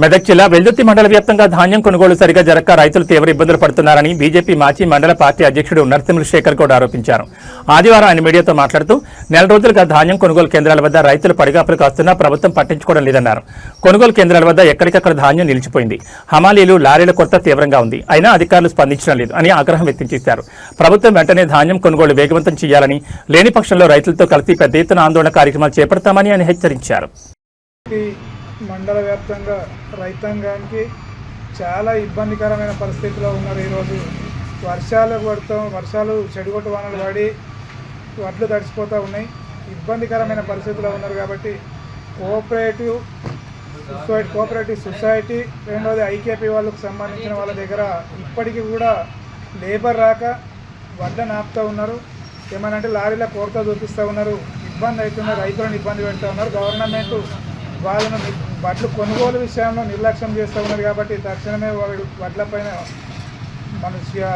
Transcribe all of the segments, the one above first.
మెదక్ జిల్లా వెల్దుర్తి మండల వ్యాప్తంగా ధాన్యం కొనుగోలు సరిగా జరగక రైతులు తీవ్ర ఇబ్బందులు పడుతున్నారని బీజేపీ మాజీ మండల పార్టీ అధ్యక్షుడు నరసింహశేఖర్ గౌడ్ ఆరోపించారు. ఆదివారం ఆయన మీడియాతో మాట్లాడుతూ నెల రోజులుగా ధాన్యం కొనుగోలు కేంద్రాల వద్ద రైతులు పడిగాపులు కాస్తున్నా ప్రభుత్వం పట్టించుకోవడం లేదన్నారు. కొనుగోలు కేంద్రాల వద్ద ఎక్కడికక్కడ ధాన్యం నిలిచిపోయింది. హమాలీలు, లారీల కొరత తీవ్రంగా ఉంది. అయినా అధికారులు స్పందించడం లేదు అని ఆగ్రహం వ్యక్తం చేశారు. ప్రభుత్వం వెంటనే ధాన్యం కొనుగోలు వేగవంతం చేయాలని, లేని పక్షంలో రైతులతో కలిసి పెద్ద ఎత్తున ఆందోళన కార్యక్రమాలు చేపడతామని ఆయన హెచ్చరించారు. మండల వ్యాప్తంగా రైతాంగానికి చాలా ఇబ్బందికరమైన పరిస్థితిలో ఉన్నారు. ఈరోజు వర్షాలు చెడుగొట్టు వానలు పడి వడ్లు తడిసిపోతూ ఉన్నాయి. ఇబ్బందికరమైన పరిస్థితిలో ఉన్నారు. కాబట్టి కోఆపరేటివ్ సొసైటీ, రెండోది ఐకేపీ వాళ్ళకు సంబంధించిన వాళ్ళ దగ్గర ఇప్పటికీ కూడా లేబర్ రాక వడ్లను ఆపుతూ ఉన్నారు. ఏమనంటే లారీల కొరత చూపిస్తూ ఉన్నారు. ఇబ్బంది అవుతున్నారు, రైతులను ఇబ్బంది పెడుతూ ఉన్నారు. గవర్నమెంట్ వాళ్ళను వడ్లు కొనుగోలు విషయంలో నిర్లక్ష్యం చేస్తూ ఉన్నారు. కాబట్టి తక్షణమే వడ్లపైన మన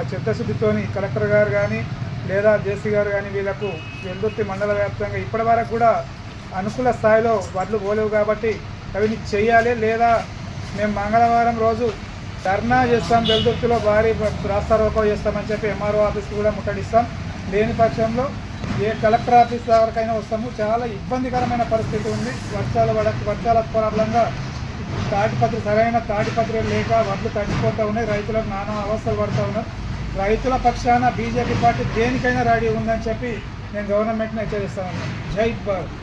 చిత్తశుద్ధితో కలెక్టర్ గారు కానీ లేదా జేసీ గారు కానీ వీళ్ళకు వెల్దుర్తి మండల వ్యాప్తంగా ఇప్పటి వరకు కూడా అనుకూల స్థాయిలో వడ్లు పోలేవు. కాబట్టి అవి చేయాలి. లేదా మేము మంగళవారం రోజు ధర్నా చేస్తాం, వెల్దుర్తిలో భారీ రాస్తారోకో చేస్తామని చెప్పి ఎంఆర్ఓ ఆఫీస్కి కూడా ముట్టడిస్తాం. లేని పక్షంలో ఏ కలెక్టర్ ఆఫీస్ వరకైనా వస్తాము. చాలా ఇబ్బందికరమైన పరిస్థితి ఉంది. వర్షాల ప్రాబ్లంగా సరైన తాటిపత్రి లేక వడ్లు తడిచిపోతూ ఉన్నాయి. రైతులకు నానా అవస్థలు పడుతూ ఉన్నారు. రైతుల పక్షాన బీజేపీ పార్టీ దేనికైనా రెడీ ఉందని చెప్పి నేను గవర్నమెంట్ని హెచ్చరిస్తా ఉన్నాను. జై భారత్.